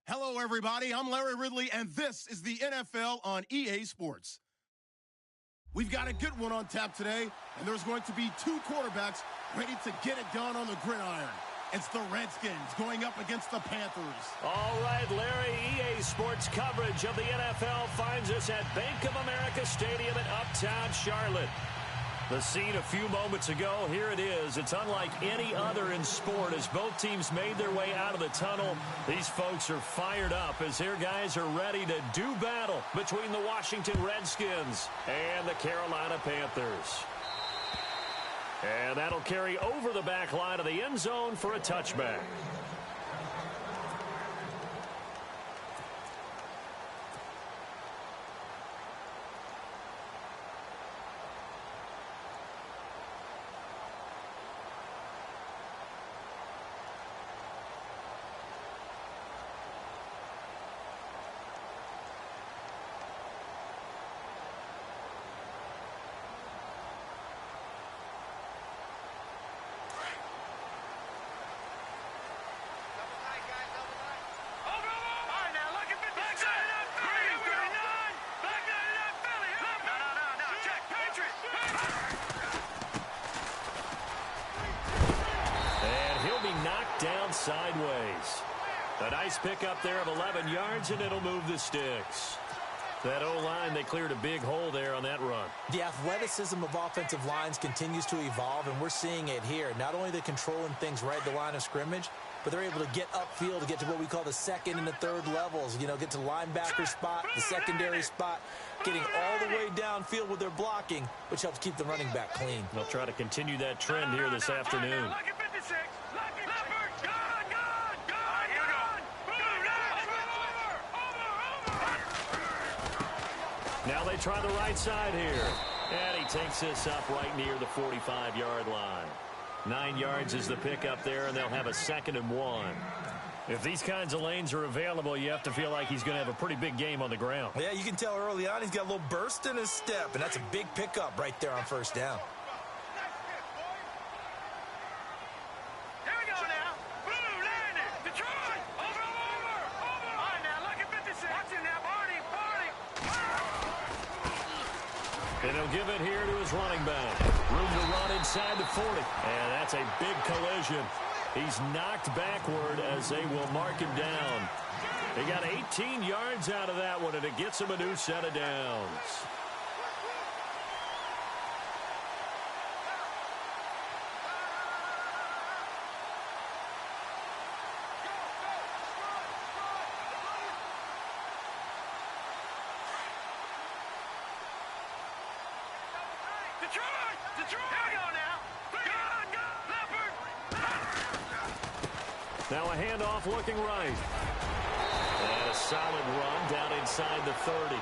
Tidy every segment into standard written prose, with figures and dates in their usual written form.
Hello, everybody. I'm Larry Ridley, and this is the NFL on EA Sports. We've got a good one on tap today, and there's going to be two quarterbacks ready to get it done on the gridiron. It's the Redskins going up against the Panthers. All right, Larry, EA Sports coverage of the NFL finds us at Bank of America Stadium in Uptown Charlotte. The scene a few moments ago, here it is. It's unlike any other in sport as both teams made their way out of the tunnel. These folks are fired up as their guys are ready to do battle between the Washington Redskins and the Carolina Panthers. And that'll carry over the back line of the end zone for a touchback. Down sideways. A nice pickup there of 11 yards, and it'll move the sticks. That O-line, they cleared a big hole there on that run. The athleticism of offensive lines continues to evolve, and we're seeing it here. Not only are they controlling things right at the line of scrimmage, but they're able to get upfield to get to what we call the second and the third levels. You know, get to the linebacker spot, the secondary spot, getting all the way downfield with their blocking, which helps keep the running back clean. They'll try to continue that trend here this afternoon. Now they try the right side here. And he takes this up right near the 45-yard line. 9 yards is the pickup there, and they'll have a 2nd and 1. If these kinds of lanes are available, you have to feel like he's going to have a pretty big game on the ground. Yeah, you can tell early on he's got a little burst in his step, and that's a big pickup right there on first down. And he'll give it here to his running back. Room to run inside the 40. And that's a big collision. He's knocked backward as they will mark him down. He got 18 yards out of that one, and it gets him a new set of downs. Now a handoff looking right. And a solid run down inside the 30.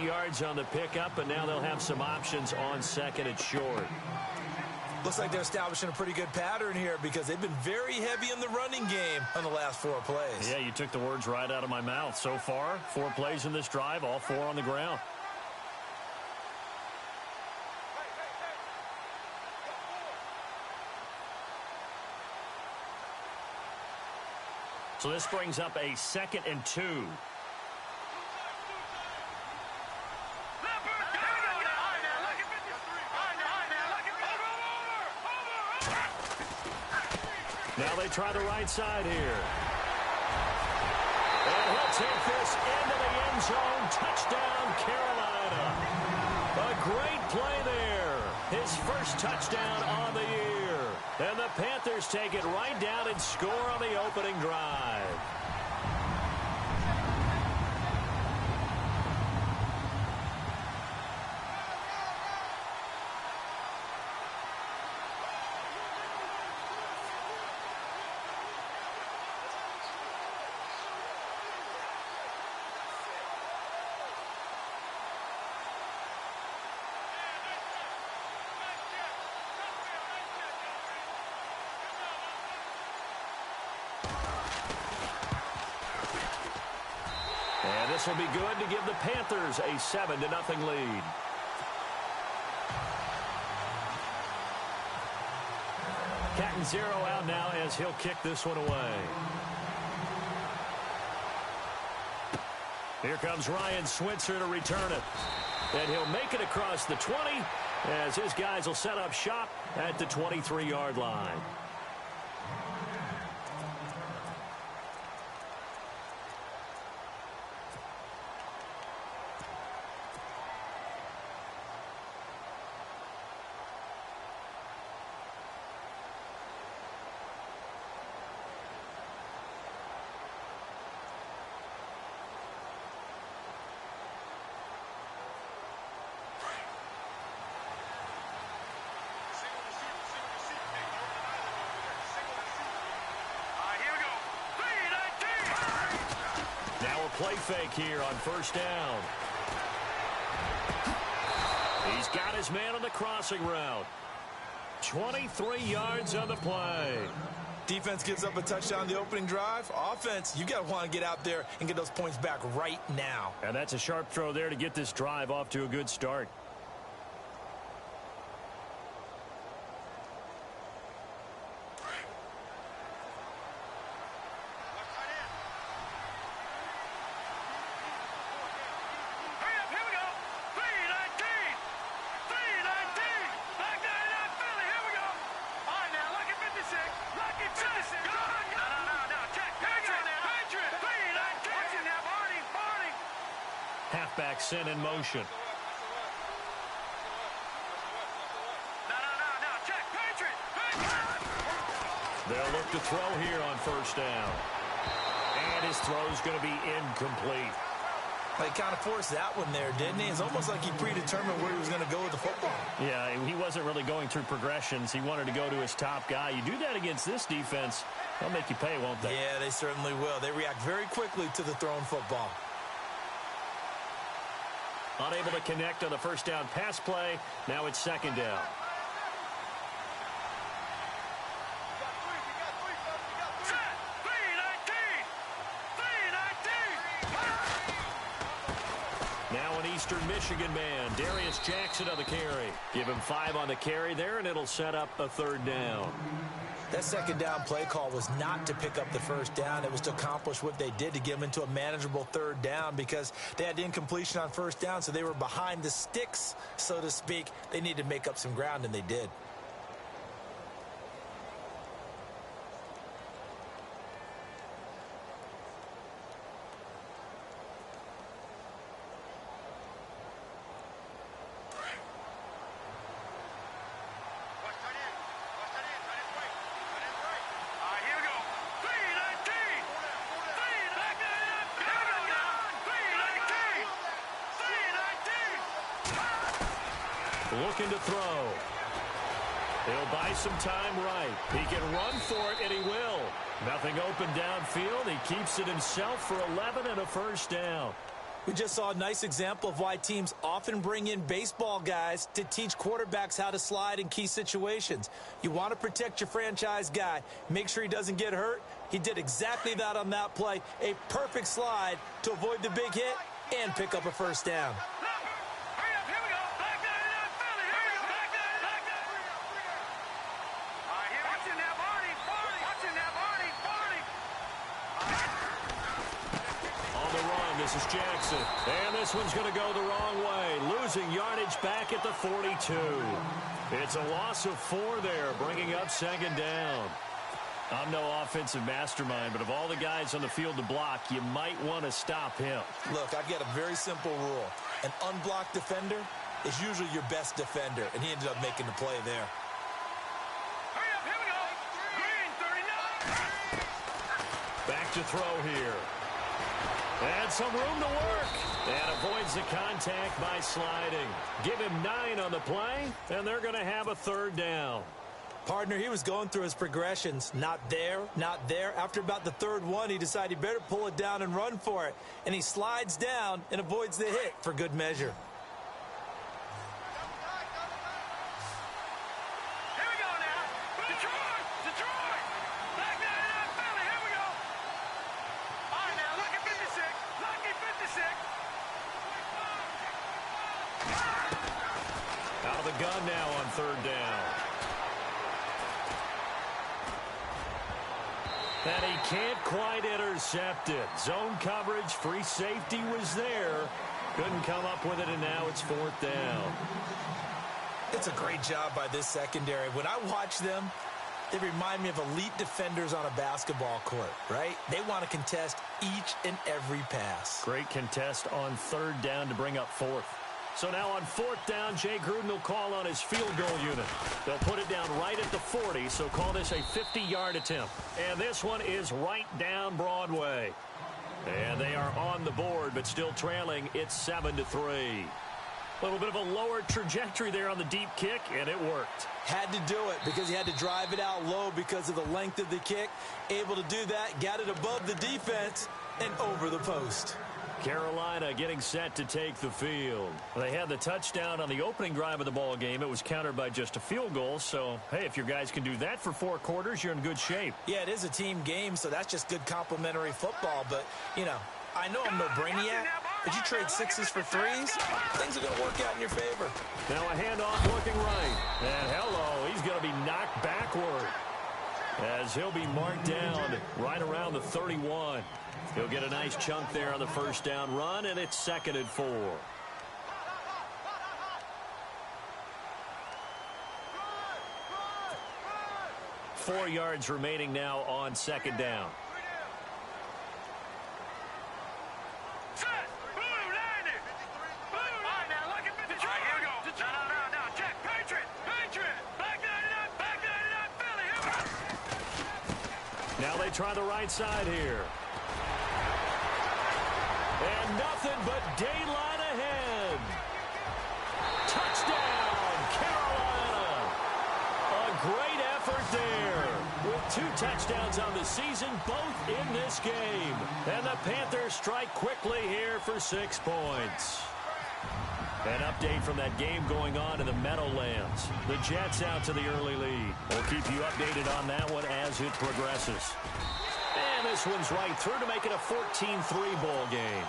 8 yards on the pickup, and now they'll have some options on 2nd and short. Looks like they're establishing a pretty good pattern here because they've been very heavy in the running game on the last 4 plays. Yeah, you took the words right out of my mouth. So far, 4 plays in this drive, all 4 on the ground. So this brings up a 2nd and 2. Now they try the right side here. And he'll take this into the end zone. Touchdown, Carolina. A great play there. His first touchdown on the year. And the Panthers take it right down and score on the opening drive. And this will be good to give the Panthers a 7-0 lead. Cat and 0 out now as he'll kick this one away. Here comes Ryan Switzer to return it. And he'll make it across the 20 as his guys will set up shop at the 23-yard line. Play fake here on first down. He's got his man on the crossing route. 23 yards on the play. Defense gives up a touchdown the opening drive. Offense, you got to want to get out there and get those points back right now. And that's a sharp throw there to get this drive off to a good start. Halfback sent in motion. They'll look to throw here on first down. And his throw's going to be incomplete. He kind of forced that one there, didn't he? It's almost like he predetermined where he was going to go with the football. Yeah, he wasn't really going through progressions. He wanted to go to his top guy. You do that against this defense, they'll make you pay, won't they? Yeah, they certainly will. They react very quickly to the thrown football. Unable to connect on the first down pass play. Now it's second down. Now an Eastern Michigan man, Darius Jackson on the carry. Give him 5 on the carry there, and it'll set up a third down. That second down play call was not to pick up the first down. It was to accomplish what they did to get them into a manageable third down because they had incompletion on first down, so they were behind the sticks, so to speak. They needed to make up some ground, and they did. Looking to throw. He'll buy some time right. He can run for it, and he will. Nothing open downfield. He keeps it himself for 11 and a first down. We just saw a nice example of why teams often bring in baseball guys to teach quarterbacks how to slide in key situations. You want to protect your franchise guy. Make sure he doesn't get hurt. He did exactly that on that play. A perfect slide to avoid the big hit and pick up a first down. This is Jackson, and this one's going to go the wrong way, losing yardage back at the 42. It's a loss of 4 there, bringing up second down. I'm no offensive mastermind, but of all the guys on the field to block, you might want to stop him. Look, I've got a very simple rule. An unblocked defender is usually your best defender, and he ended up making the play there. Hurry up, here we go. Green, 39. Back to throw here. And some room to work. And avoids the contact by sliding. Give him 9 on the play, and they're going to have a third down. Partner, he was going through his progressions. Not there, not there. After about the third one, he decided he better pull it down and run for it. And he slides down and avoids the hit for good measure. Here we go now. Detroit! Detroit! Back down in that belly. Here we go. All right, now, lucky 56. Lucky 56. Out of the gun now on third down. And he can't quite intercept it. Zone coverage, free safety was there. Couldn't come up with it, and now it's 4th down. It's a great job by this secondary. When I watch them, they remind me of elite defenders on a basketball court, right? They want to contest each and every pass. Great contest on 3rd down to bring up 4th. So now on 4th down, Jay Gruden will call on his field goal unit. They'll put it down right at the 40, so call this a 50-yard attempt. And this one is right down Broadway. And they are on the board, but still trailing. It's 7-3. A little bit of a lower trajectory there on the deep kick, and it worked. Had to do it because he had to drive it out low because of the length of the kick. Able to do that, got it above the defense and over the post. Carolina getting set to take the field. They had the touchdown on the opening drive of the ball game. It was countered by just a field goal. So, hey, if your guys can do that for 4 quarters, you're in good shape. Yeah, it is a team game, so that's just good complimentary football. But, you know, I know I'm no brainiac, but you trade 6s for 3s, things are going to work out in your favor. Now a handoff looking right. And hello, he's going to be knocked backward as he'll be marked down right around the 31. He'll get a nice chunk there on the 1st down run, and it's 2nd and 4. Four yards remaining now on 2nd down. Now they try the right side here. And nothing but daylight ahead. Touchdown, Carolina. A great effort there. With 2 touchdowns on the season, both in this game. And the Panthers strike quickly here for 6 points. An update from that game going on in the Meadowlands. The Jets out to the early lead. We'll keep you updated on that one as it progresses. And this one's right through to make it a 14-3 ball game.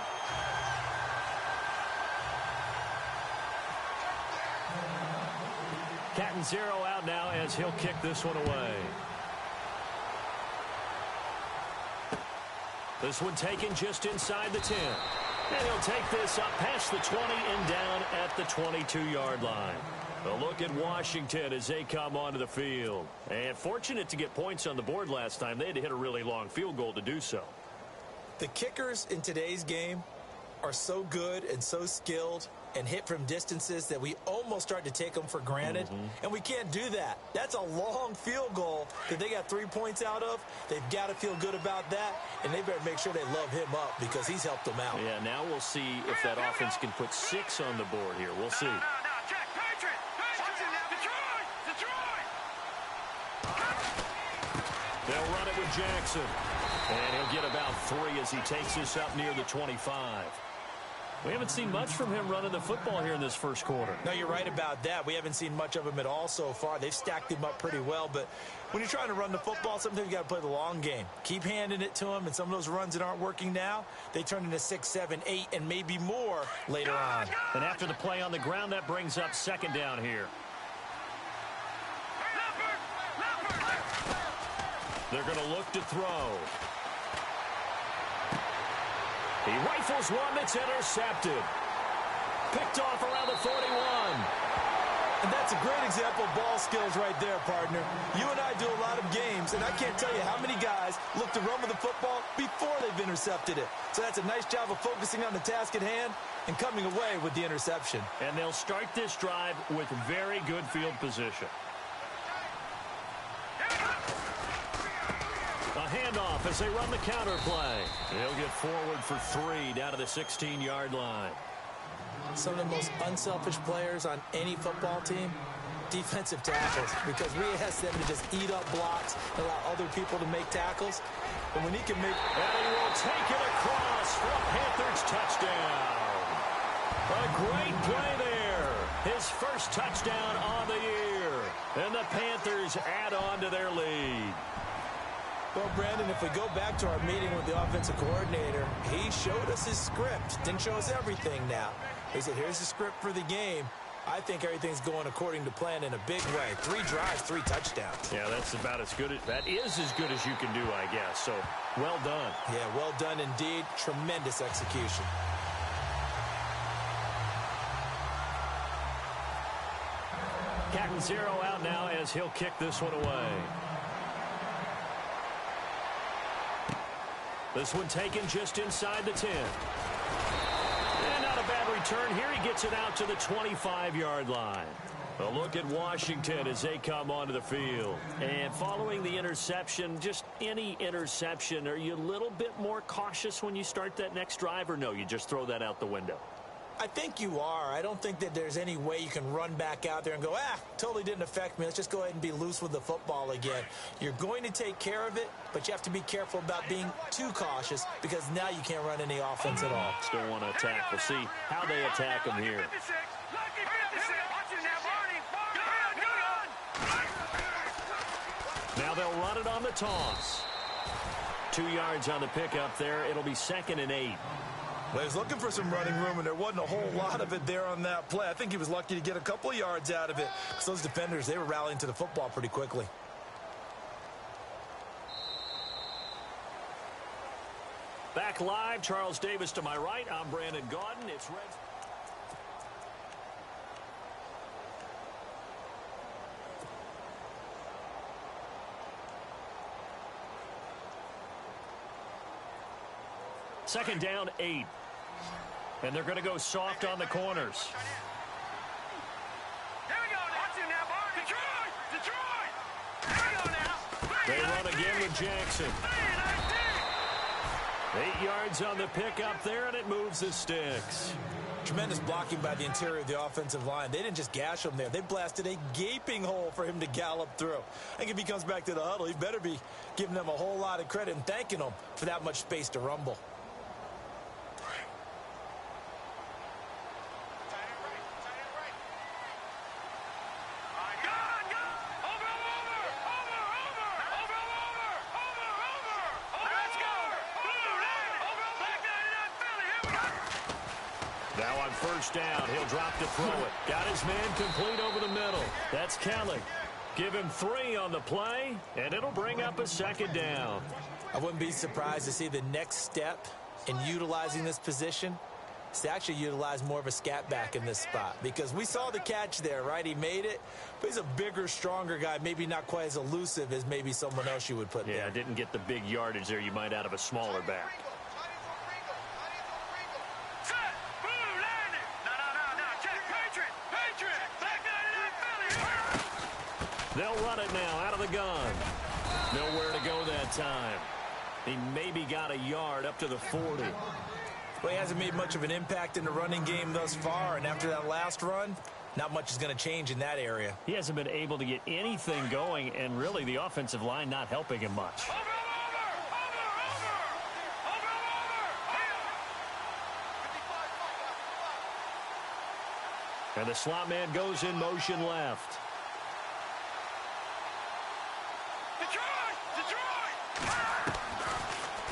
Captain Zero out now as he'll kick this one away. This one taken just inside the 10. And he'll take this up past the 20 and down at the 22-yard line. A look at Washington as they come onto the field. And fortunate to get points on the board last time. They had to hit a really long field goal to do so. The kickers in today's game are so good and so skilled and hit from distances that we almost start to take them for granted. And we can't do that. That's a long field goal that they got 3 points out of. They've got to feel good about that, and they better make sure they love him up because he's helped them out. Yeah, now we'll see if that offense can put 6 on the board here. We'll see. They'll run it with Jackson. And he'll get about 3 as he takes this up near the 25. We haven't seen much from him running the football here in this first quarter. No, you're right about that. We haven't seen much of him at all so far. They've stacked him up pretty well, but when you're trying to run the football, sometimes you got to play the long game. Keep handing it to him, and some of those runs that aren't working now, they turn into 6, 7, 8, and maybe more later on. And after the play on the ground, that brings up 2nd down here. They're going to look to throw. He rifles one that's intercepted. Picked off around the 41. And that's a great example of ball skills right there, partner. You and I do a lot of games, and I can't tell you how many guys look to run with the football before they've intercepted it. So that's a nice job of focusing on the task at hand and coming away with the interception. And they'll start this drive with very good field position. A handoff as they run the counter play. They'll get forward for 3 down to the 16-yard line. Some of the most unselfish players on any football team, defensive tackles, because we ask them to just eat up blocks and allow other people to make tackles. And when he can make... And he will take it across for a Panthers touchdown. A great play there. His first touchdown on the year. And the Panthers add on to their lead. Well, Brandon, if we go back to our meeting with the offensive coordinator, he showed us his script. Didn't show us everything now. He said, here's the script for the game. I think everything's going according to plan in a big way. 3 drives, 3 touchdowns. Yeah, that's about as good. That is as good as you can do, I guess. So, well done. Yeah, well done indeed. Tremendous execution. Catanzaro out now as he'll kick this one away. This one taken just inside the 10. And not a bad return here. He gets it out to the 25-yard line. A look at Washington as they come onto the field. And following the interception, just any interception, are you a little bit more cautious when you start that next drive, or no, you just throw that out the window? I think you are. I don't think that there's any way you can run back out there and go, totally didn't affect me. Let's just go ahead and be loose with the football again. You're going to take care of it, but you have to be careful about being too cautious because now you can't run any offense at all. Still want to attack. We'll see how they attack him here. Now they'll run it on the toss. 2 yards on the pickup there. It'll be 2nd and 8. Well, he was looking for some running room, and there wasn't a whole lot of it there on that play. I think he was lucky to get a couple of yards out of it because those defenders, they were rallying to the football pretty quickly. Back live, Charles Davis to my right. I'm Brandon Gaudin. It's Reds. Second down, 8. And they're going to go soft on the corners. Here we go now. Watch him now, Detroit! Here we go now. They run again with Jackson. 8 yards on the pickup there, and it moves the sticks. Tremendous blocking by the interior of the offensive line. They didn't just gash him there. They blasted a gaping hole for him to gallop through. I think if he comes back to the huddle, he better be giving them a whole lot of credit and thanking them for that much space to rumble. Now on first down, he'll drop to throw it. Got his man complete over the middle. That's Kelly. Give him 3 on the play, and it'll bring up a 2nd down. I wouldn't be surprised to see the next step in utilizing this position is to actually utilize more of a scat back in this spot, because we saw the catch there, right? He made it, but he's a bigger, stronger guy, maybe not quite as elusive as maybe someone else you would put there. Yeah, didn't get the big yardage there you might out of a smaller back. They'll run it now out of the gun. Nowhere to go that time. He maybe got a yard up to the 40. Well, he hasn't made much of an impact in the running game thus far, and after that last run, not much is going to change in that area. He hasn't been able to get anything going, and really the offensive line not helping him much. And the slot man goes in motion left.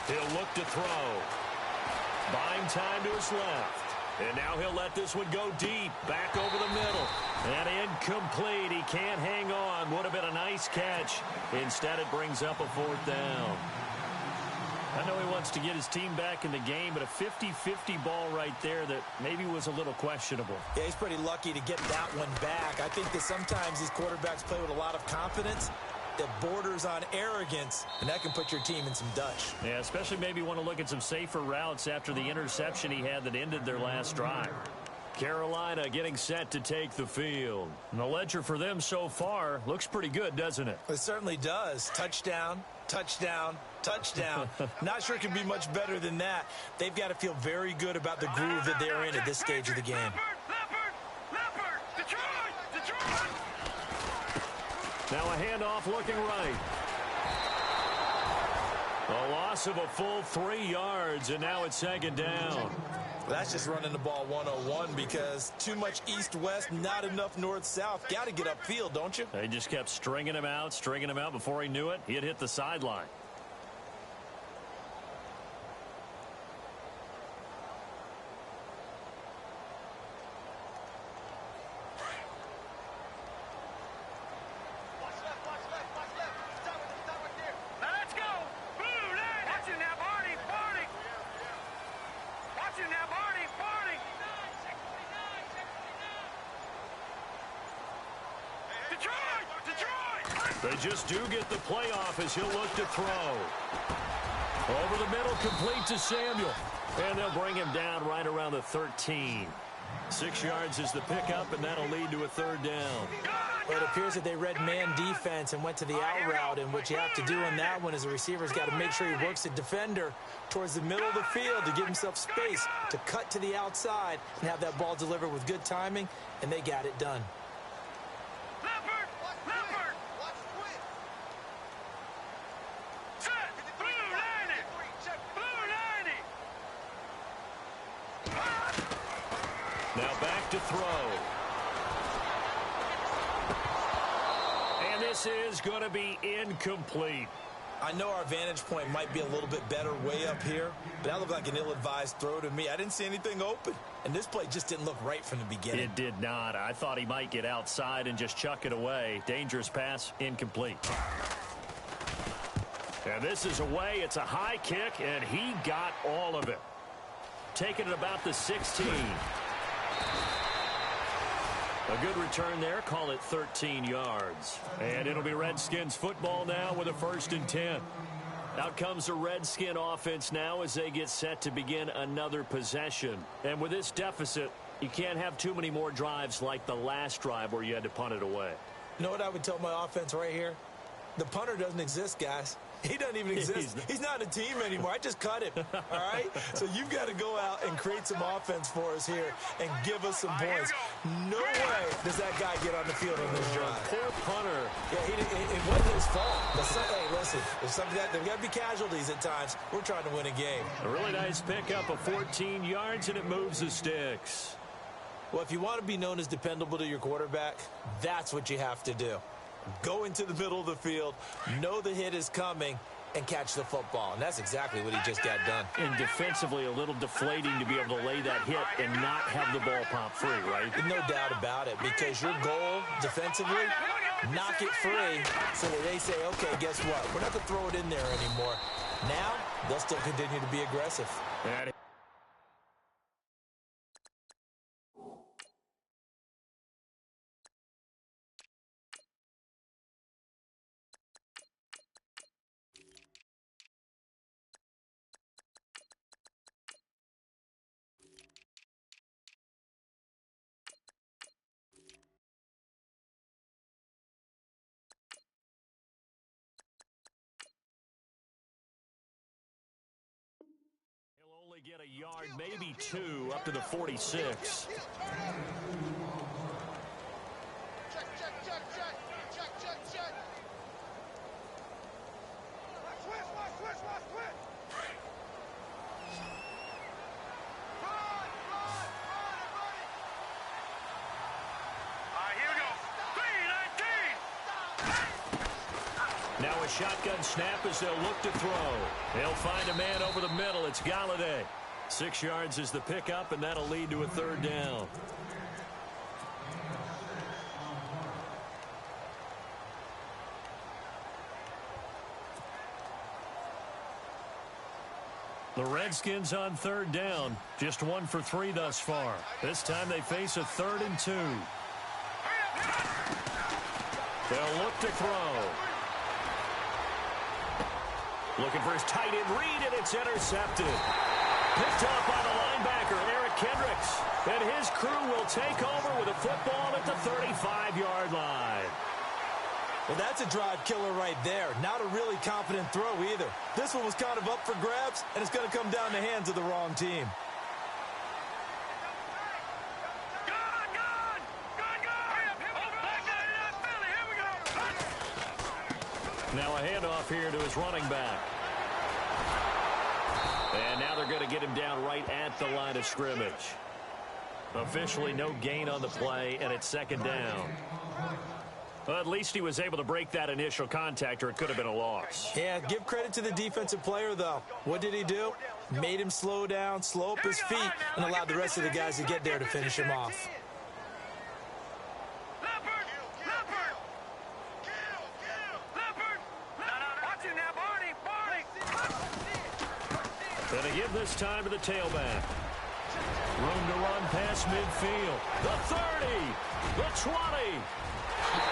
He'll look to throw. Buying time to his left. And now he'll let this one go deep. Back over the middle. And incomplete. He can't hang on. Would have been a nice catch. Instead, it brings up a 4th down. I know he wants to get his team back in the game, but a 50-50 ball right there that maybe was a little questionable. Yeah, he's pretty lucky to get that one back. I think that sometimes these quarterbacks play with a lot of confidence that borders on arrogance, and that can put your team in some Dutch. Yeah, especially maybe want to look at some safer routes after the interception he had that ended their last drive. Carolina getting set to take the field. And the ledger for them so far looks pretty good, doesn't it? It certainly does. Touchdown, touchdown, touchdown. Not sure it can be much better than that. They've got to feel very good about the groove that they're in at this stage of the game. Now a handoff looking right. A loss of a full 3 yards, and now it's 2nd down. Well, that's just running the ball 101 because too much east-west, not enough north-south. Got to get upfield, don't you? They just kept stringing him out. Before he knew it, he had hit the sideline. Detroit! Detroit! They just do get the playoff as he'll look to throw. Over the middle, complete to Samuel. And they'll bring him down right around the 13. 6 yards is the pickup, and that'll lead to a third down. Well, it appears that they read man defense and went to the out route, and what you have to do on that one is the receiver's got to make sure he works the defender towards the middle of the field to give himself space to cut to the outside and have that ball delivered with good timing, and they got it done. Leopard! Leopard! Set! Blue 90! Blue 90! Now back to throw. And this is going to be incomplete. I know our vantage point might be a little bit better way up here, but that looked like an ill-advised throw to me. I didn't see anything open, and this play just didn't look right from the beginning. It did not. I thought he might get outside and just chuck it away. Dangerous pass, incomplete. And this is away. It's a high kick, and he got all of it. Taking it about the 16. A good return there. Call it 13 yards. And it'll be Redskins football now with a 1st and 10. Out comes the Redskin offense now as they get set to begin another possession. And with this deficit, you can't have too many more drives like the last drive where you had to punt it away. You know what I would tell my offense right here? The punter doesn't exist, guys. He doesn't even exist. He's not a team anymore. I just cut him, all right? So you've got to go out and create some offense for us here and give us some points. No way does that guy get on the field on this drive. Poor punter. Yeah, it wasn't his fault. But hey, listen, there's got to be casualties at times. We're trying to win a game. A really nice pickup of 14 yards, and it moves the sticks. Well, if you want to be known as dependable to your quarterback, that's what you have to do. Go into the middle of the field, know the hit is coming, and catch the football. And that's exactly what he just got done. And defensively, a little deflating to be able to lay that hit and not have the ball pop free, right? No doubt about it, because your goal defensively, knock it free so that they say, okay, guess what? We're not going to throw it in there anymore. Now, they'll still continue to be aggressive. And get a yard, maybe 2, up to the 46. Now a shotgun snap as they'll look to throw. They'll find a man over the middle. It's Galladay. 6 yards is the pickup, and that'll lead to a 3rd down. The Redskins on 3rd down. Just 1 for 3 thus far. This time they face a 3rd and 2. They'll look to throw. Looking for his tight end read, and it's intercepted. Picked up by the linebacker, Eric Kendricks. And his crew will take over with a football at the 35-yard line. Well, that's a drive killer right there. Not a really confident throw either. This one was kind of up for grabs, and it's going to come down the hands of the wrong team. Now a handoff here to his running back. And now they're going to get him down right at the line of scrimmage. Officially no gain on the play, and it's 2nd down. Well, at least he was able to break that initial contact, or it could have been a loss. Yeah, give credit to the defensive player, though. What did he do? Made him slow down, slow up his feet, and allowed the rest of the guys to get there to finish him off. And they give this time to the tailback. Room to run past midfield. The 30, the 20.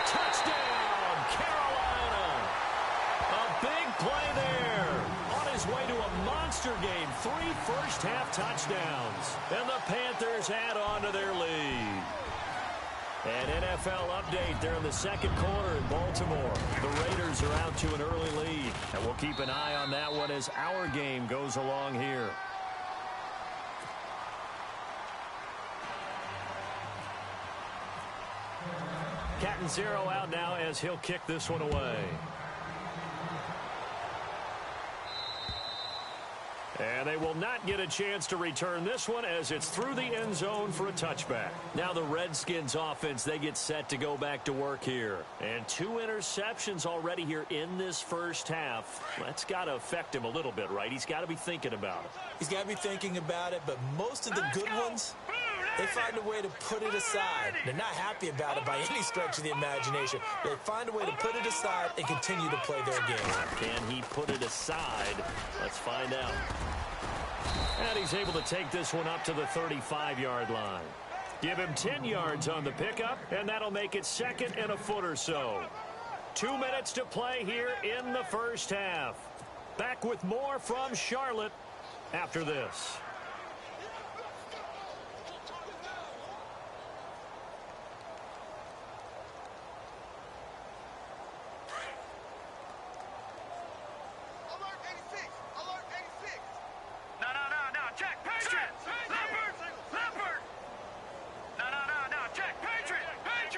Touchdown, Carolina. A big play there. On his way to a monster game. 3 first-half touchdowns. And the Panthers add on to their lead. An NFL update there in the second quarter in Baltimore. The Raiders are out to an early lead. And we'll keep an eye on that one as our game goes along here. Cat and zero out now as he'll kick this one away. And they will not get a chance to return this one as it's through the end zone for a touchback. Now the Redskins offense, they get set to go back to work here. And 2 interceptions already here in this first half. That's got to affect him a little bit, right? He's got to be thinking about it. He's got to be thinking about it, but most of the good ones, they find a way to put it aside. They're not happy about it by any stretch of the imagination. They find a way to put it aside and continue to play their game. Can he put it aside? Let's find out. And he's able to take this one up to the 35-yard line. Give him 10 yards on the pickup, and that'll make it second and a foot or so. 2 minutes to play here in the first half. Back with more from Charlotte after this.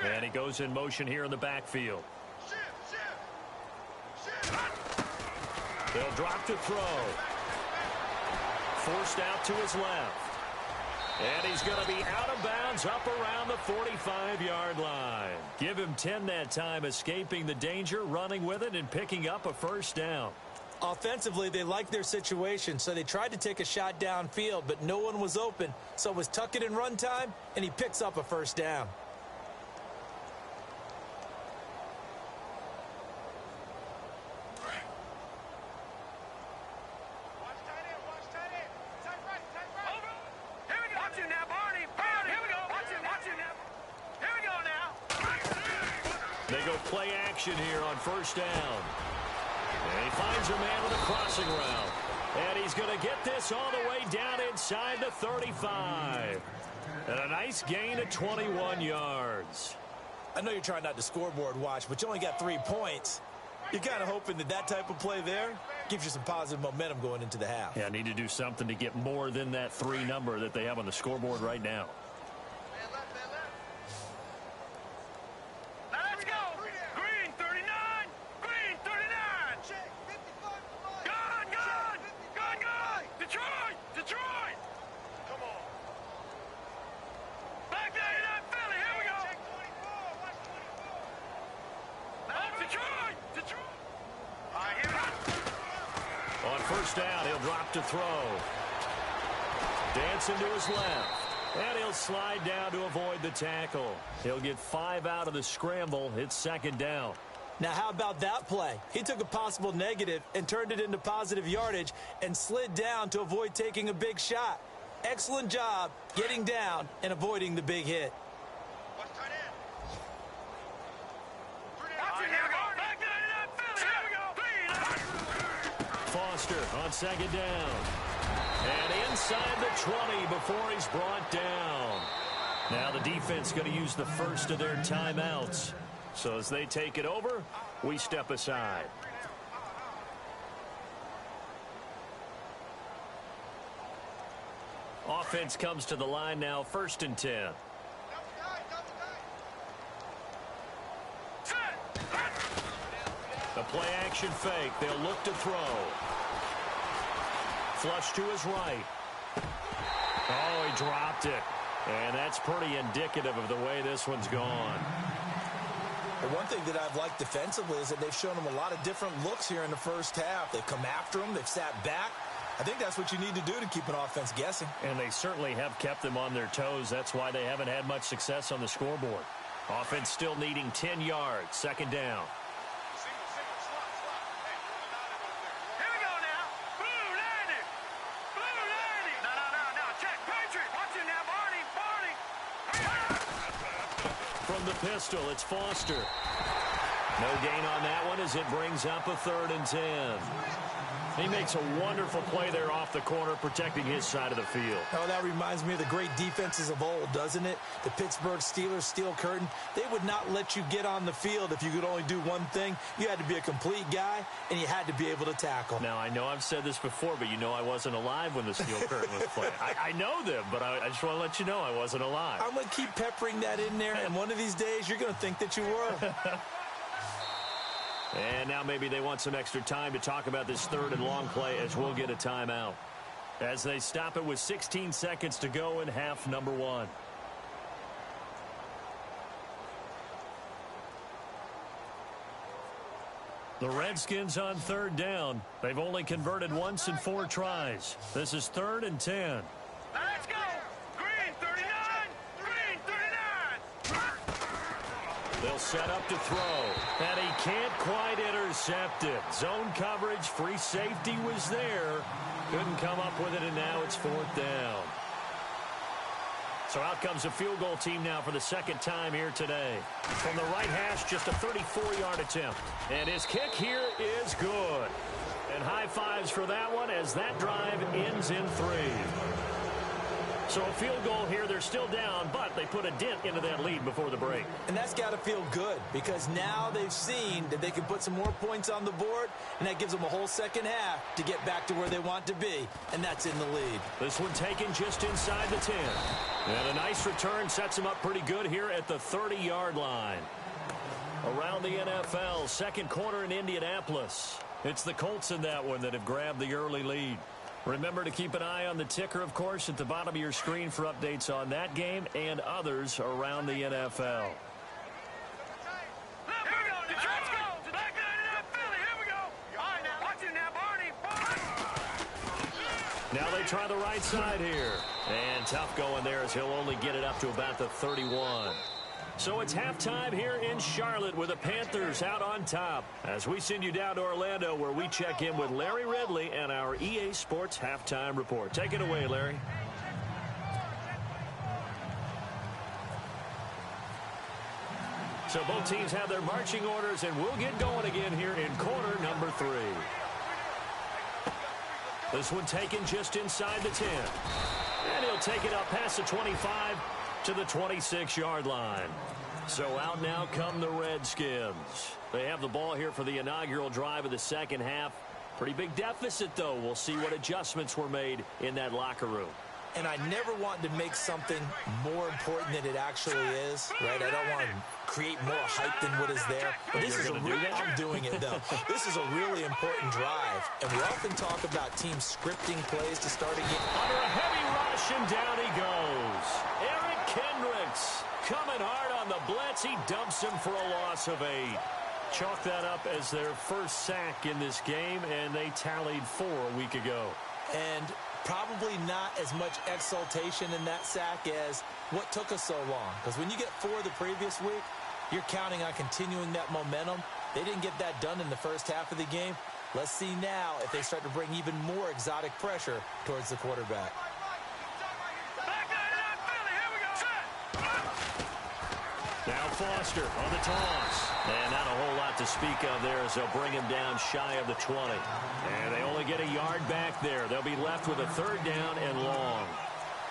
And he goes in motion here in the backfield. They'll drop to throw. Forced out to his left. And he's going to be out of bounds up around the 45-yard line. Give him 10 that time, escaping the danger, running with it, and picking up a first down. Offensively, they liked their situation, so they tried to take a shot downfield, but no one was open. So it was tuck it and run time, and he picks up a first down. They go play action here on first down. And he finds a man with a crossing route. And he's going to get this all the way down inside the 35. And a nice gain of 21 yards. I know you're trying not to scoreboard watch, but you only got 3 points. You're kind of hoping that that type of play there gives you some positive momentum going into the half. Yeah, need to do something to get more than that 3 number that they have on the scoreboard right now. On first down, he'll drop to throw. Dancing to his left. And he'll slide down to avoid the tackle. He'll get 5 out of the scramble. It's second down. Now, how about that play? He took a possible negative and turned it into positive yardage and slid down to avoid taking a big shot. Excellent job getting down and avoiding the big hit. Foster on second down. And inside the 20 before he's brought down. Now the defense going to use the first of their timeouts. So as they take it over, we step aside. Offense comes to the line now, 1st and 10. A play-action fake. They'll look to throw. Flush to his right. Oh, he dropped it. And that's pretty indicative of the way this one's gone. The one thing that I've liked defensively is that they've shown them a lot of different looks here in the first half. They've come after them. They've sat back. I think that's what you need to do to keep an offense guessing. And they certainly have kept them on their toes. That's why they haven't had much success on the scoreboard. Offense still needing 10 yards. Second down. From the pistol. It's Foster. No gain on that one as it brings up a 3rd and 10. He makes a wonderful play there off the corner, protecting his side of the field. Oh, that reminds me of the great defenses of old, doesn't it? The Pittsburgh Steelers steel curtain. They would not let you get on the field if you could only do one thing. You had to be a complete guy, and you had to be able to tackle. Now, I know I've said this before, but you know I wasn't alive when the steel curtain was playing. I know them, but I just want to let you know I wasn't alive. I'm going to keep peppering that in there, and one of these days you're going to think that you were. And now maybe they want some extra time to talk about this 3rd and long play as we'll get a timeout. As they stop it with 16 seconds to go in half number 1. The Redskins on 3rd down. They've only converted once in 4 tries. This is 3rd and 10. Let's go! Green 39! Green 39! They'll set up to throw. And he can't quite intercept it. Zone coverage, free safety was there. Couldn't come up with it, and now it's 4th down. So out comes a field goal team now for the 2nd time here today. From the right hash, just a 34-yard attempt. And his kick here is good. And high fives for that one as that drive ends in 3. So a field goal here, they're still down, but they put a dent into that lead before the break. And that's got to feel good because now they've seen that they can put some more points on the board, and that gives them a whole 2nd half to get back to where they want to be, and that's in the lead. This one taken just inside the 10. And a nice return sets them up pretty good here at the 30-yard line. Around the NFL, 2nd quarter in Indianapolis. It's the Colts in that one that have grabbed the early lead. Remember to keep an eye on the ticker, of course, at the bottom of your screen for updates on that game and others around the NFL. Now they try the right side here. And tough going there as he'll only get it up to about the 31. So it's halftime here in Charlotte with the Panthers out on top. As we send you down to Orlando where we check in with Larry Ridley and our EA Sports Halftime Report. Take it away, Larry. So both teams have their marching orders, and we'll get going again here in quarter number 3. This one taken just inside the 10. And he'll take it up past the 25 to the 26-yard line. So out now come the Redskins. They have the ball here for the inaugural drive of the 2nd half. Pretty big deficit, though. We'll see what adjustments were made in that locker room. And I never want to make something more important than it actually is, right? I don't want to create more hype than what is there. But this is a real, I'm doing it, though. This is a really important drive. And we often talk about teams scripting plays to start a game. Under a heavy rush, and down he goes. Eric Kendricks coming hard on the blitz. He dumps him for a loss of 8. Chalk that up as their first sack in this game, and they tallied 4 a week ago. And probably not as much exultation in that sack as what took us so long. Because when you get 4 the previous week, you're counting on continuing that momentum. They didn't get that done in the first half of the game. Let's see now if they start to bring even more exotic pressure towards the quarterback. Now Foster on the toss. And not a whole lot to speak of there as they'll bring him down shy of the 20. And they only get a yard back there. They'll be left with a 3rd down and long.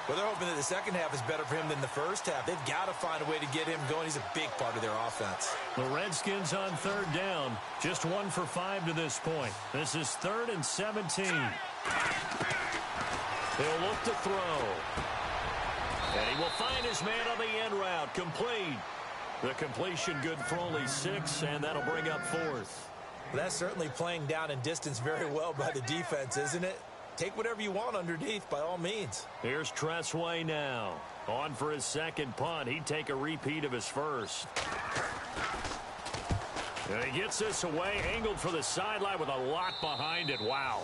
Well, they're hoping that the second half is better for him than the first half. They've got to find a way to get him going. He's a big part of their offense. The Redskins on 3rd down. Just 1 for 5 to this point. This is 3rd and 17. He'll look to throw. And he will find his man on the end route. Complete. The completion good for only 6, and that'll bring up 4th. That's certainly playing down in distance very well by the defense, isn't it? Take whatever you want underneath, by all means. Here's Tressway now. On for his 2nd punt. He'd take a repeat of his first. And he gets this away, angled for the sideline with a lot behind it. Wow.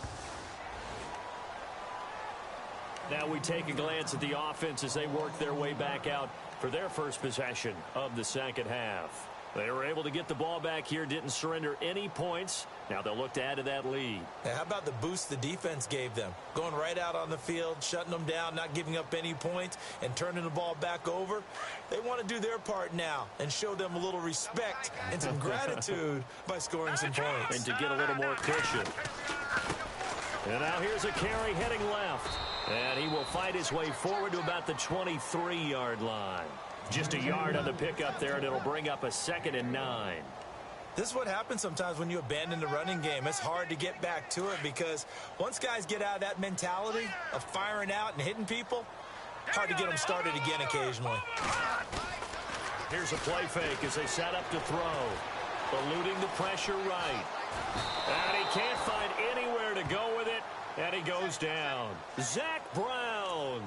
Now we take a glance at the offense as they work their way back out for their first possession of the 2nd half. They were able to get the ball back here, didn't surrender any points. Now they'll look to add to that lead. How about the boost the defense gave them? Going right out on the field, shutting them down, not giving up any points, and turning the ball back over. They want to do their part now and show them a little respect and some gratitude by scoring some points. And to get a little more cushion. And now here's a carry heading left. And he will fight his way forward to about the 23-yard line. Just a yard on the pickup there, and it'll bring up a 2nd and 9. This is what happens sometimes when you abandon the running game. It's hard to get back to it because once guys get out of that mentality of firing out and hitting people, hard to get them started again occasionally. Here's a play fake as they set up to throw. Eluding the pressure right. And he can't find anywhere to go with it, and he goes down. Zach Brown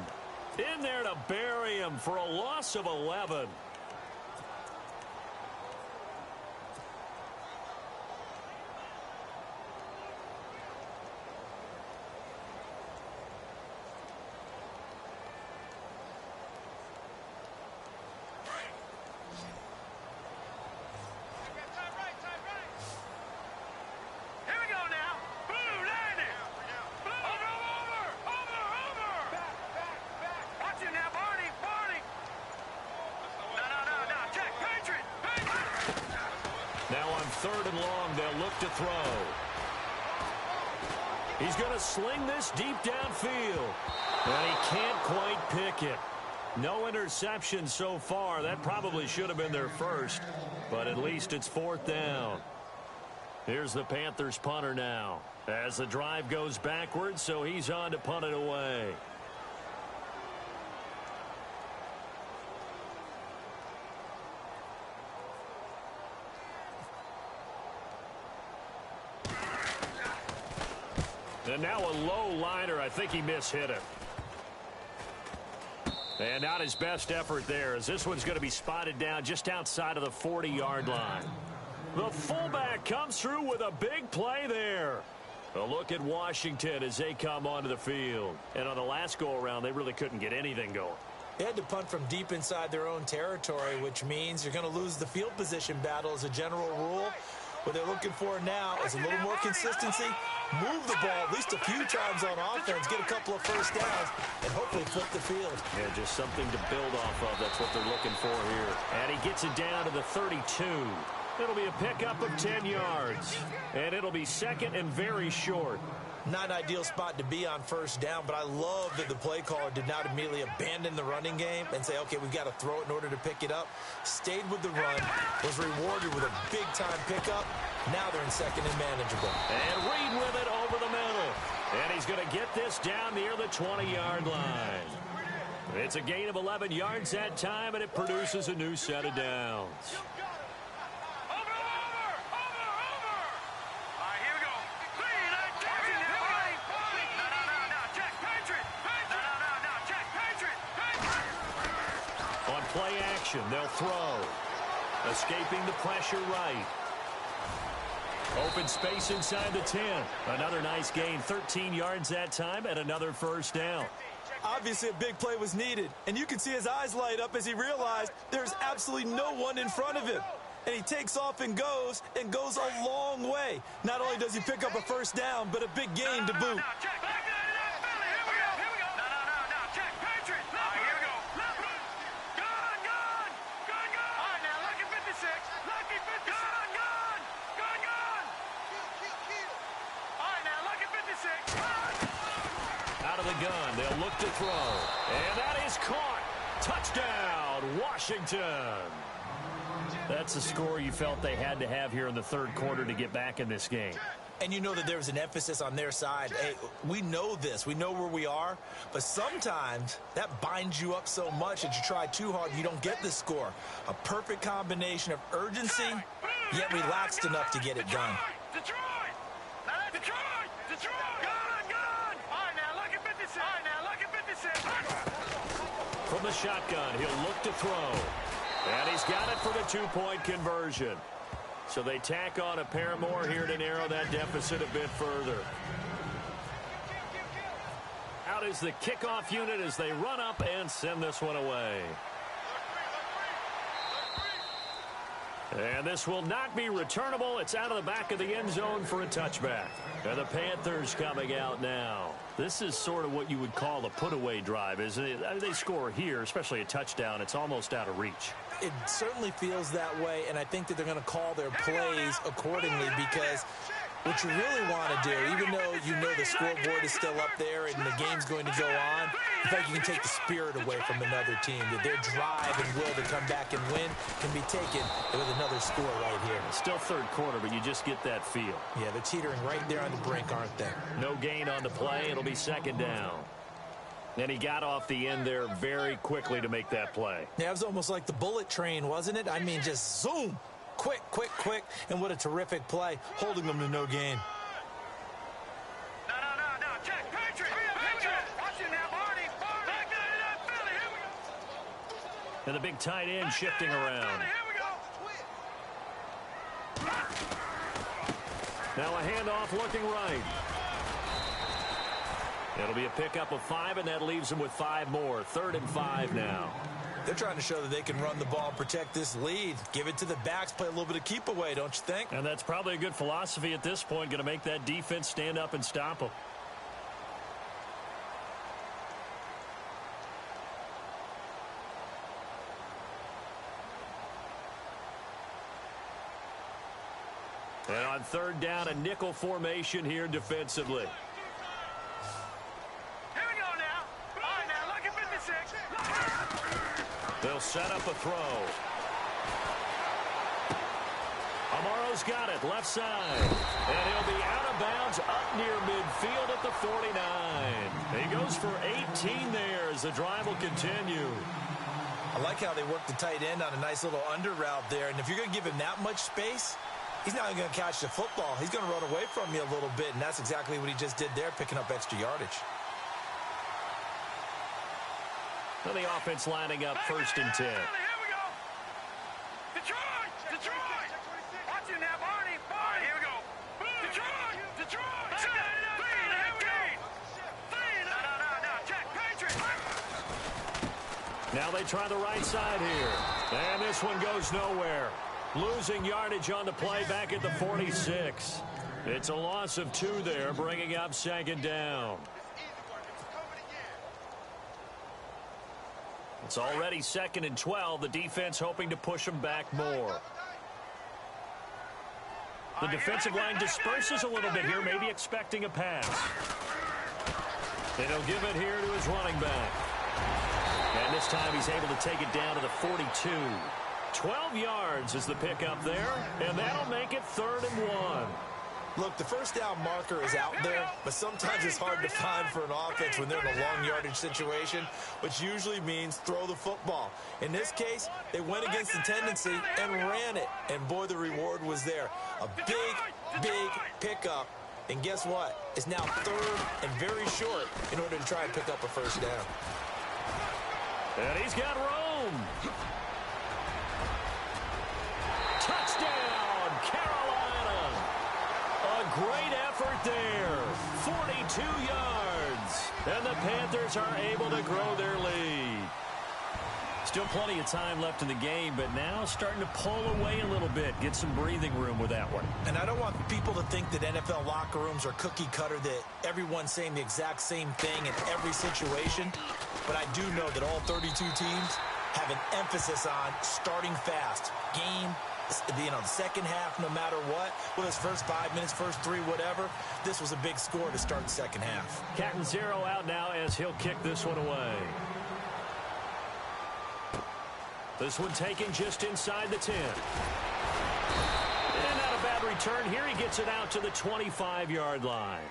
in there to bury him for a loss of 11. Third and long, they'll look to throw. He's going to sling this deep downfield. And he can't quite pick it. No interception so far. That probably should have been their first. But at least it's 4th down. Here's the Panthers punter now. As the drive goes backwards, so he's on to punt it away. And now a low liner. I think he mishit it. And not his best effort there, as this one's going to be spotted down just outside of the 40-yard line. The fullback comes through with a big play there. A look at Washington as they come onto the field. And on the last go-around, they really couldn't get anything going. They had to punt from deep inside their own territory, which means you're going to lose the field position battle as a general rule. What they're looking for now is a little more consistency, move the ball at least a few times on offense, get a couple of first downs, and hopefully flip the field. Yeah, just something to build off of. That's what they're looking for here. And he gets it down to the 32. It'll be a pickup of 10 yards. And it'll be 2nd and very short. Not an ideal spot to be on first down, but I love that the play caller did not immediately abandon the running game and say, okay, we've got to throw it in order to pick it up. Stayed with the run, was rewarded with a big-time pickup. Now they're in 2nd and manageable. And Reed with it over the middle. And he's going to get this down near the 20-yard line. It's a gain of 11 yards that time, and it produces a new set of downs. Play action, they'll throw. Escaping the pressure right. Open space inside the 10. Another nice gain, 13 yards that time, and another first down. Obviously, a big play was needed, and you can see his eyes light up as he realized there's absolutely no one in front of him. And he takes off and goes a long way. Not only does he pick up a first down, but a big gain to boot. Gun. They'll look to throw. And that is caught. Touchdown, Washington. That's the score you felt they had to have here in the third quarter to get back in this game. And you know that there was an emphasis on their side. Hey, we know this. We know where we are. But sometimes that binds you up so much that you try too hard, you don't get the score. A perfect combination of urgency, yet relaxed enough to get it done. From the shotgun, he'll look to throw. And he's got it for the two-point conversion. So they tack on a pair more here to narrow that deficit a bit further. Out is the kickoff unit as they run up and send this one away. And this will not be returnable. It's out of the back of the end zone for a touchback. And the Panthers coming out now. This is sort of what you would call a put-away drive, isn't it? I mean, they score here, especially a touchdown. It's almost out of reach. It certainly feels that way, and I think that they're going to call their plays accordingly because what you really want to do, even though you know the scoreboard is still up there and the game's going to go on, in fact, you can take the spirit away from another team. That their drive and will to come back and win can be taken with another score right here. It's still third quarter, but you just get that feel. Yeah, they're teetering right there on the brink, aren't they? No gain on the play. It'll be second down. And he got off the end there very quickly to make that play. Yeah, it was almost like the bullet train, wasn't it? I mean, just zoom. Quick, quick, quick. And what a terrific play, holding them to no gain. No. Check. Patriot. Watch it now, Barney. Back to Philly. Here we go. And the big tight end shifting around. Here we go. Now a handoff looking right. It'll be a pickup of 5, and that leaves them with 5 more. 3rd and 5 now. They're trying to show that they can run the ball and protect this lead. Give it to the backs, play a little bit of keep away, don't you think? And that's probably a good philosophy at this point, going to make that defense stand up and stop them. And on 3rd down, a nickel formation here defensively. They'll set up a throw. Amaro's got it, left side. And he'll be out of bounds up near midfield at the 49. He goes for 18 there as the drive will continue. I like how they work the tight end on a nice little under route there. And if you're going to give him that much space, he's not going to catch the football. He's going to run away from you a little bit, and that's exactly what he just did there, picking up extra yardage. Well, the offense lining up 1st and 10. Here we go. Detroit. Watch it now, Barney. Here we go. Detroit. Here we go. No. Check. Patriot. Now they try the right side here. And this one goes nowhere. Losing yardage on the play back at the 46. It's a loss of 2 there, bringing up 2nd down. It's already 2nd and 12. The defense hoping to push them back more. The defensive line disperses a little bit here, maybe expecting a pass. And he'll give it here to his running back. And this time he's able to take it down to the 42. 12 yards is the pickup there, and that'll make it 3rd and 1. Look, the first down marker is out there, but sometimes it's hard to find for an offense when they're in a long yardage situation, which usually means throw the football. In this case, they went against the tendency and ran it, and boy, the reward was there. A big pickup, and guess what? It's now 3rd and very short in order to try and pick up a first down. And he's got room. Touchdown, Carolina. A great effort there. 42 yards. And the Panthers are able to grow their lead. Still plenty of time left in the game, but now starting to pull away a little bit. Get some breathing room with that one. And I don't want people to think that NFL locker rooms are cookie cutter, that everyone's saying the exact same thing in every situation. But I do know that all 32 teams have an emphasis on starting fast. Game, the second half, no matter what. Well, it's first 5 minutes, first 3, whatever. This was a big score to start the second half. Captain Zero out now as he'll kick this one away. This one taken just inside the 10. And not a bad return here. He gets it out to the 25-yard line.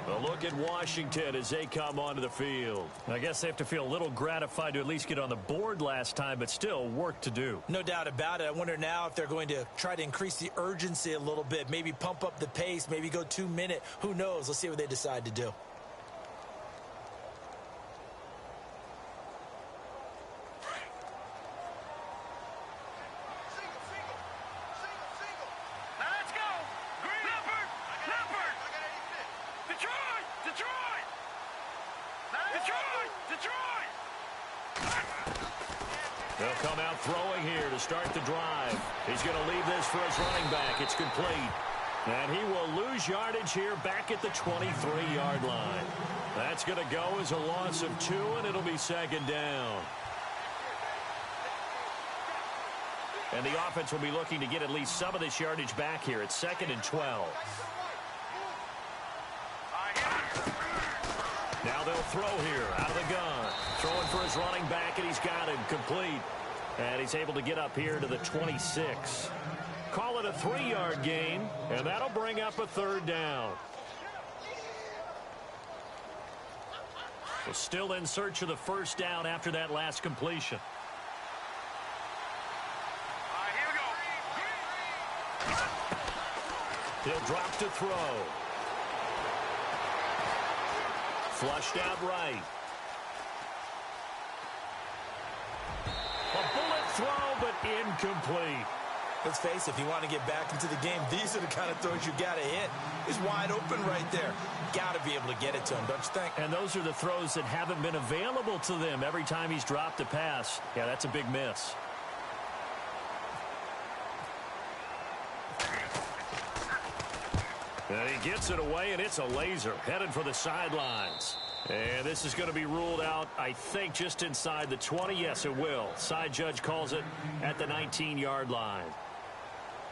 A look at Washington as they come onto the field. I guess they have to feel a little gratified to at least get on the board last time, but still work to do. No doubt about it. I wonder now if they're going to try to increase the urgency a little bit, maybe pump up the pace, maybe go 2-minute. Who knows? Let's see what they decide to do. come out throwing here to start the drive. He's going to leave this for his running back. It's complete. And he will lose yardage here back at the 23-yard line. That's going to go as a loss of 2, and it'll be second down. And the offense will be looking to get at least some of this yardage back here. It's 2nd and 12. Now they'll throw here out of the gun. Throwing for his running back, and he's got him complete. And he's able to get up here to the 26. Call it a 3-yard gain, and that'll bring up a 3rd down. So still in search of the 1st down after that last completion. He'll drop to throw. Flushed out right. A bullet throw, but incomplete. Let's face it, if you want to get back into the game, these are the kind of throws you got to hit. He's wide open right there. Got to be able to get it to him, don't you think? And those are the throws that haven't been available to them every time he's dropped a pass. Yeah, that's a big miss. And he gets it away, and it's a laser headed for the sidelines. And this is going to be ruled out, I think, just inside the 20. Yes, it will. Side judge calls it at the 19-yard line.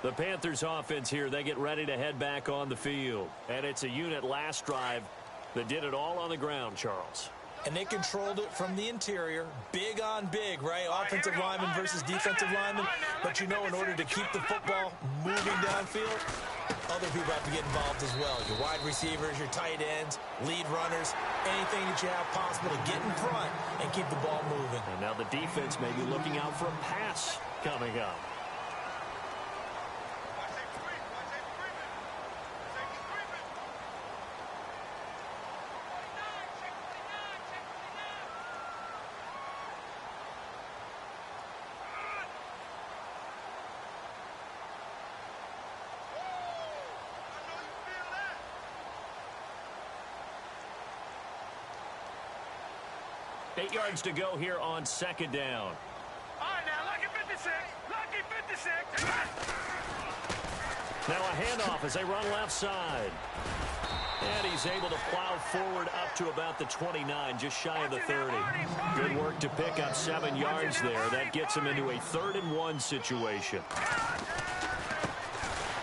The Panthers offense here, they get ready to head back on the field. And it's a unit last drive that did it all on the ground, Charles. And they controlled it from the interior. Big on big, right? Offensive lineman versus defensive lineman. But you know, in order to keep the football moving downfield, other people have to get involved as well. Your wide receivers, your tight ends, lead runners, anything that you have possible to get in front and keep the ball moving. And now the defense may be looking out for a pass coming up. Eight yards to go here on 2nd down. All right, now, lucky 56. Lucky 56. Now a handoff as they run left side. And he's able to plow forward up to about the 29, just shy of the 30. Good work to pick up 7 yards there. That gets him into a 3rd and 1 situation.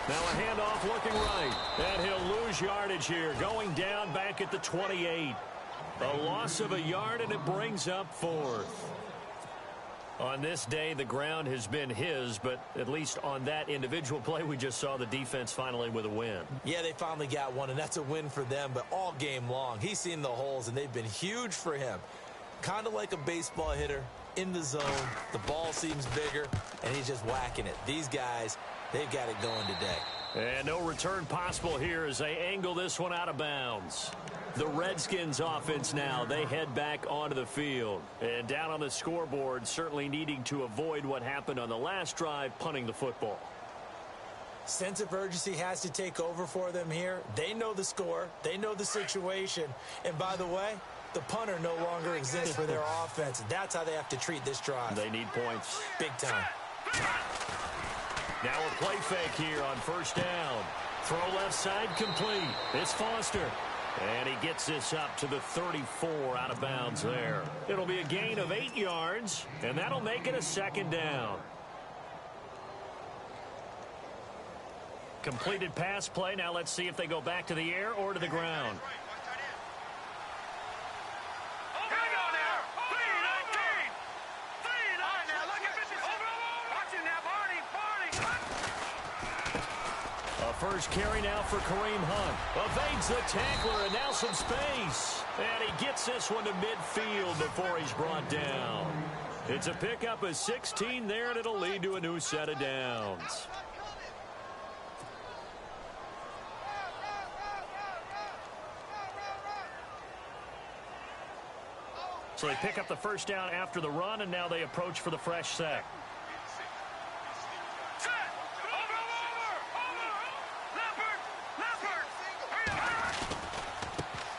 Now a handoff looking right. And he'll lose yardage here, going down back at the 28. A loss of a yard, and it brings up 4th. On this day, the ground has been his, but at least on that individual play, we just saw the defense finally with a win. Yeah, they finally got one, and that's a win for them, but all game long, he's seen the holes, and they've been huge for him. Kind of like a baseball hitter in the zone. The ball seems bigger, and he's just whacking it. These guys, they've got it going today. And no return possible here as they angle this one out of bounds. The Redskins offense now, they head back onto the field. And down on the scoreboard, certainly needing to avoid what happened on the last drive, punting the football. Sense of urgency has to take over for them here. They know the score. They know the situation. And by the way, the punter no longer exists for their offense. That's how they have to treat this drive. They need points. Big time. Now a play fake here on 1st down. Throw left side complete. It's Foster. And he gets this up to the 34 out of bounds there. It'll be a gain of 8 yards, and that'll make it a 2nd down. Completed pass play. Now let's see if they go back to the air or to the ground. First carry now for Kareem Hunt. Evades the tackler and now some space. And he gets this one to midfield before he's brought down. It's a pickup of 16 there, and it'll lead to a new set of downs. So they pick up the 1st down after the run, and now they approach for the fresh set.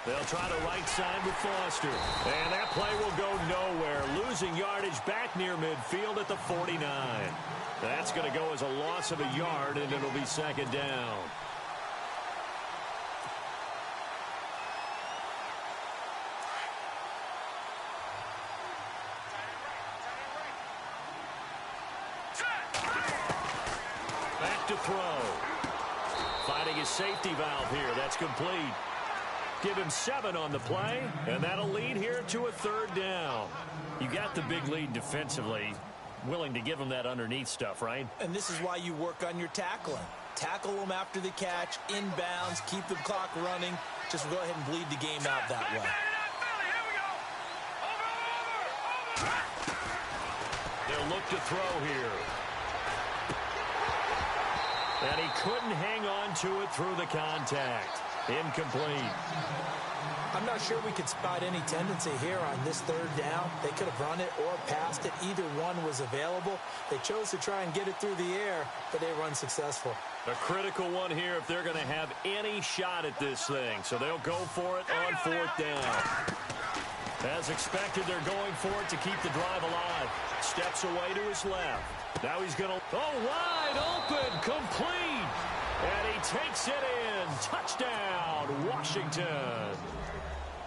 They'll try the right side with Foster. And that play will go nowhere. Losing yardage back near midfield at the 49. That's going to go as a loss of a yard, and it'll be second down. Back to throw. Finding his safety valve here. That's complete. Give him 7 on the play, and that'll lead here to a third down. You got the big lead defensively. Willing to give him that underneath stuff, right? And this is why you work on your tackling. Tackle them after the catch, inbounds, keep the clock running. Just go ahead and bleed the game out that way. They'll look to throw here. And he couldn't hang on to it through the contact. Incomplete. I'm not sure we could spot any tendency here on this third down. They could have run it or passed it. Either one was available. They chose to try and get it through the air, but they were unsuccessful. A critical one here if they're going to have any shot at this thing. So they'll go for it on fourth down. As expected, they're going for it to keep the drive alive. Steps away to his left. Now he's going to... Oh, wide open, complete. And he takes it in. Touchdown, Washington.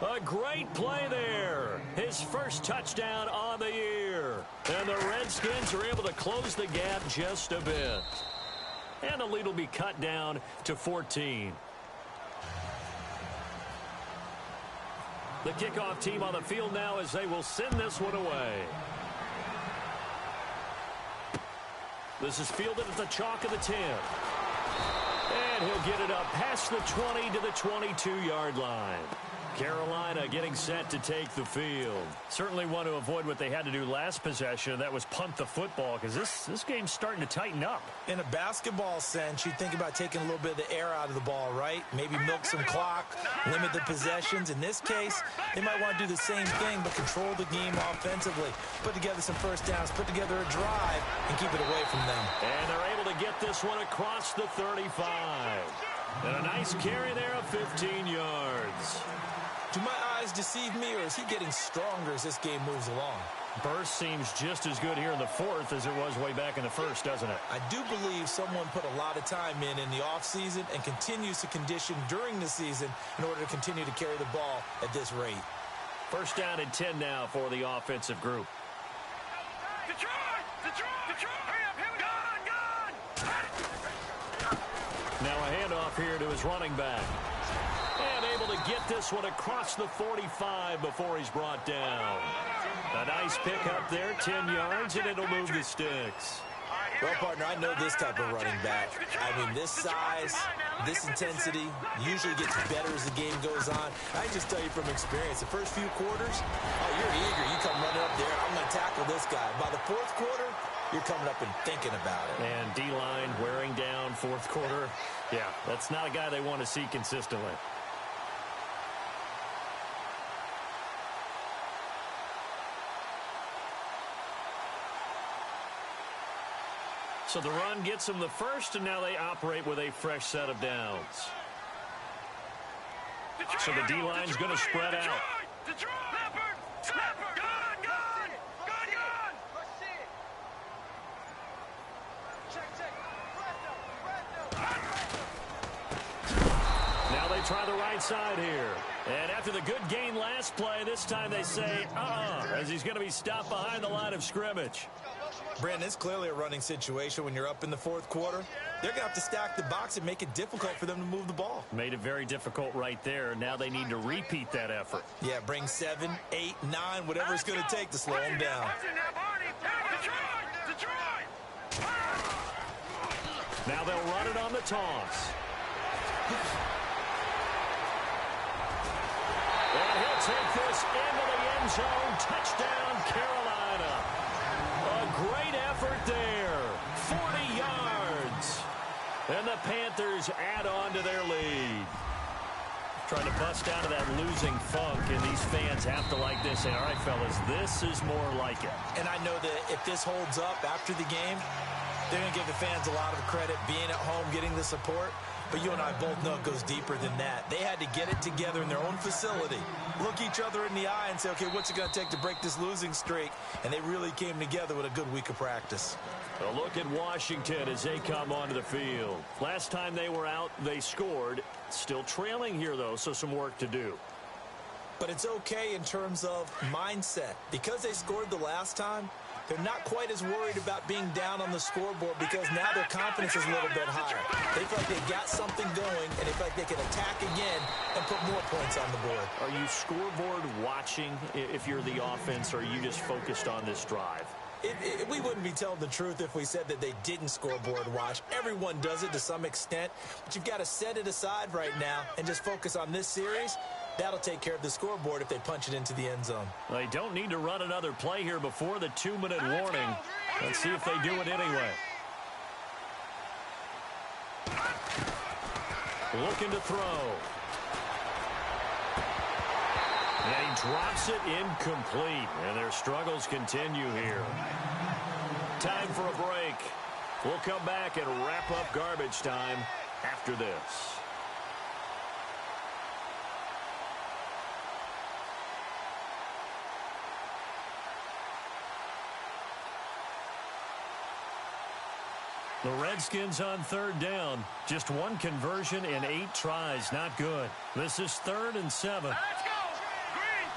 A great play there. His first touchdown on the year. And the Redskins are able to close the gap just a bit. And the lead will be cut down to 14. The kickoff team on the field now as they will send this one away. This is fielded at the chalk of the 10. And he'll get it up past the 20 to the 22-yard line. Carolina getting set to take the field. Certainly want to avoid what they had to do last possession. That was punt the football, because this game's starting to tighten up. In a basketball sense, you think about taking a little bit of the air out of the ball, right? Maybe milk some clock, limit the possessions. In this case, they might want to do the same thing, but control the game offensively. Put together some first downs, put together a drive, and keep it away from them. And they're able to get this one across the 35. And a nice carry there of 15 yards. Do my eyes deceive me, or is he getting stronger as this game moves along? Burst seems just as good here in the fourth as it was way back in the first, doesn't it? I do believe someone put a lot of time in the offseason and continues to condition during the season in order to continue to carry the ball at this rate. First down and 10 now for the offensive group. Detroit! Now a handoff here to his running back. And able to get this one across the 45 before he's brought down. A nice pickup there, 10 yards, and it'll move the sticks. Well, partner, I know this type of running back. I mean, this size, this intensity usually gets better as the game goes on. I can just tell you from experience, the first few quarters, oh, you're eager. You come running up there, I'm going to tackle this guy. By the fourth quarter, you're coming up and thinking about it. And D-line wearing down fourth quarter. Yeah, that's not a guy they want to see consistently. So the run gets them the first, and now they operate with a fresh set of downs. So the D-line's going to spread out. Now they try the right side here. And after the good gain last play, this time they say, as he's going to be stopped behind the line of scrimmage. Brandon, it's clearly a running situation when you're up in the fourth quarter. They're going to have to stack the box and make it difficult for them to move the ball. Made it very difficult right there. Now they need to repeat that effort. Yeah, bring 7, 8, 9, whatever it's going to take to slow them down. Now they'll run it on the toss. And he'll take this into the end zone. Touchdown, Carolina. A great effort there. 40 yards. And the Panthers add on to their lead. Trying to bust out of that losing funk, and these fans have to like this. Say, all right, fellas, this is more like it. And I know that if this holds up after the game, they're going to give the fans a lot of credit being at home, getting the support. But you and I both know it goes deeper than that. They had to get it together in their own facility, look each other in the eye and say, okay, what's it going to take to break this losing streak? And they really came together with a good week of practice. A look at Washington as they come onto the field. Last time they were out, they scored. Still trailing here, though, so some work to do. But it's okay in terms of mindset. Because they scored the last time, they're not quite as worried about being down on the scoreboard because now their confidence is a little bit higher. They feel like they've got something going, and they feel like they can attack again and put more points on the board. Are you scoreboard watching if you're the offense, or are you just focused on this drive? We wouldn't be telling the truth if we said that they didn't scoreboard watch. Everyone does it to some extent, but you've got to set it aside right now and just focus on this series. That'll take care of the scoreboard if they punch it into the end zone. They don't need to run another play here before the 2-minute warning. Let's see if they do it anyway. Looking to throw. And he drops it incomplete. And their struggles continue here. Time for a break. We'll come back and wrap up garbage time after this. The Redskins on third down. Just one conversion in 8 tries. Not good. This is 3rd and 7. Let's go! Green!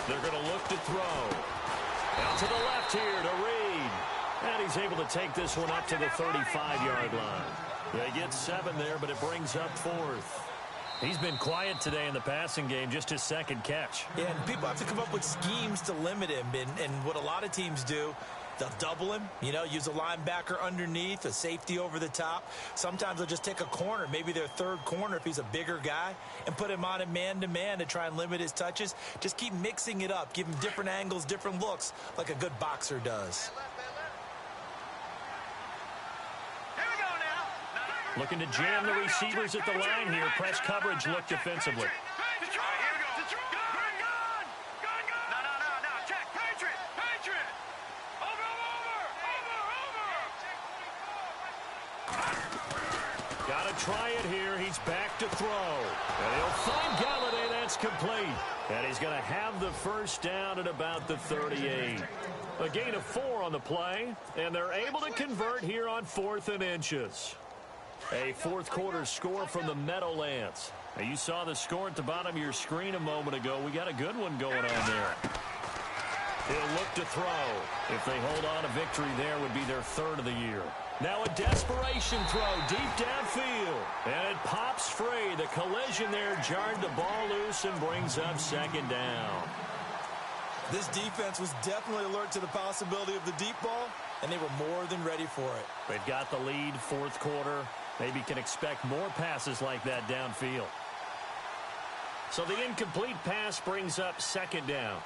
They're going to look to throw. Out to the left here to Reed. And he's able to take this one up to the 35-yard line. They get 7 there, but it brings up 4th. He's been quiet today in the passing game, just his 2nd catch. Yeah, and people have to come up with schemes to limit him. And what a lot of teams do, they'll double him, use a linebacker underneath, a safety over the top. Sometimes they'll just take a corner, maybe their 3rd corner if he's a bigger guy, and put him on a man-to-man to try and limit his touches. Just keep mixing it up. Give him different angles, different looks, like a good boxer does. Looking to jam the receivers at the line here. Press coverage look defensively. Got to try it here. He's back to throw. And he'll find Galladay. That's complete. And he's going to have the first down at about the 38. A gain of 4 on the play. And they're able to convert here on 4th and inches. A 4th quarter score from the Meadowlands. Now, you saw the score at the bottom of your screen a moment ago. We got a good one going on there. He'll look to throw. If they hold on, a victory there would be their 3rd of the year. Now a desperation throw deep downfield. And it pops free. The collision there jarred the ball loose and brings up 2nd down. This defense was definitely alert to the possibility of the deep ball, and they were more than ready for it. They've got the lead, 4th quarter. Maybe can expect more passes like that downfield. So the incomplete pass brings up 2nd down.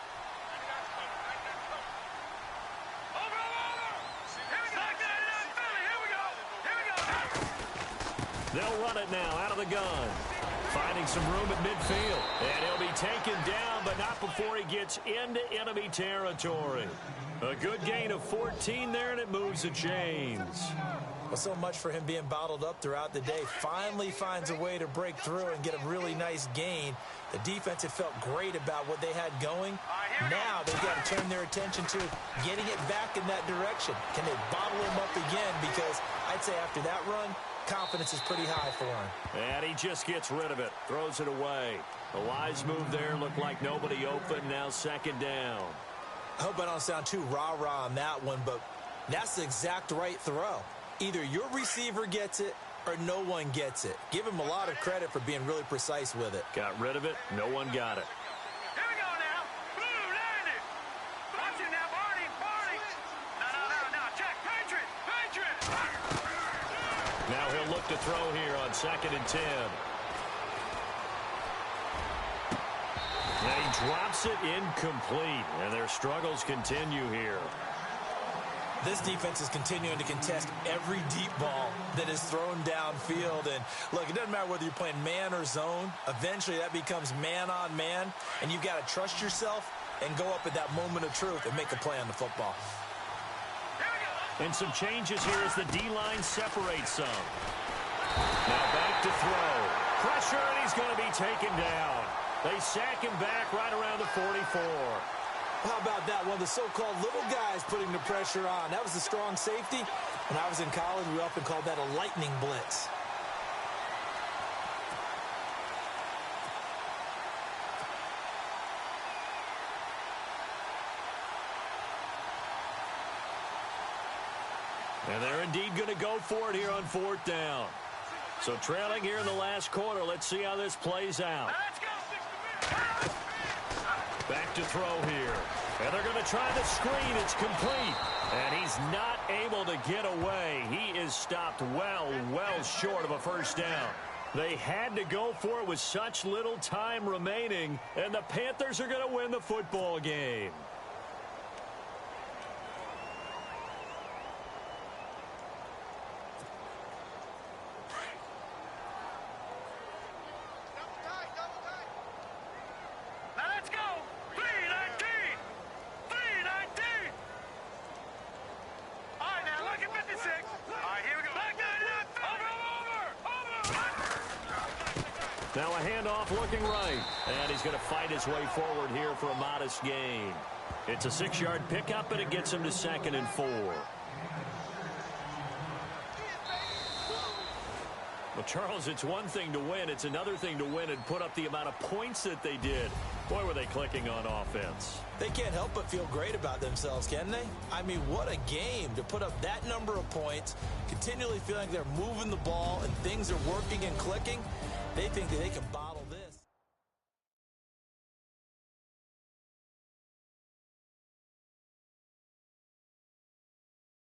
They'll run it now out of the gun. Finding some room at midfield. And he'll be taken down, but not before he gets into enemy territory. A good gain of 14 there, and it moves the chains. Well, so much for him being bottled up throughout the day. Finally finds a way to break through and get a really nice gain. The defense had felt great about what they had going. Now they've got to turn their attention to getting it back in that direction. Can they bottle him up again? Because I'd say after that run, confidence is pretty high for him. And he just gets rid of it. Throws it away. A wise move there. Looked like nobody open. Now 2nd down. I hope I don't sound too rah-rah on that one, but that's the exact right throw. Either your receiver gets it or no one gets it. Give him a lot of credit for being really precise with it. Got rid of it. No one got it. Here we go now. Blue landed. Watch it now, Barney. Barney. No. Check. Patriot. Now he'll look to throw here on 2nd and 10. And he drops it incomplete. And their struggles continue here. This defense is continuing to contest every deep ball that is thrown downfield. And, look, it doesn't matter whether you're playing man or zone. Eventually, that becomes man-on-man, and you've got to trust yourself and go up at that moment of truth and make a play on the football. And some changes here as the D-line separates some. Now back to throw. Pressure, and he's going to be taken down. They sack him back right around the 44. How about that? One of the so-called little guys putting the pressure on. That was the strong safety. When I was in college, we often called that a lightning blitz. And they're indeed going to go for it here on 4th down. So trailing here in the last quarter. Let's see how this plays out. Back to throw here. And they're going to try the screen. It's complete. And he's not able to get away. He is stopped well short of a first down. They had to go for it with such little time remaining. And the Panthers are going to win the football game. Now a handoff looking right. And he's going to fight his way forward here for a modest gain. It's a 6-yard pickup, and it gets him to 2nd and 4. Well, Charles, it's one thing to win. It's another thing to win and put up the amount of points that they did. Boy, were they clicking on offense. They can't help but feel great about themselves, can they? I mean, what a game to put up that number of points, continually feeling like they're moving the ball and things are working and clicking. They think that they can bomb.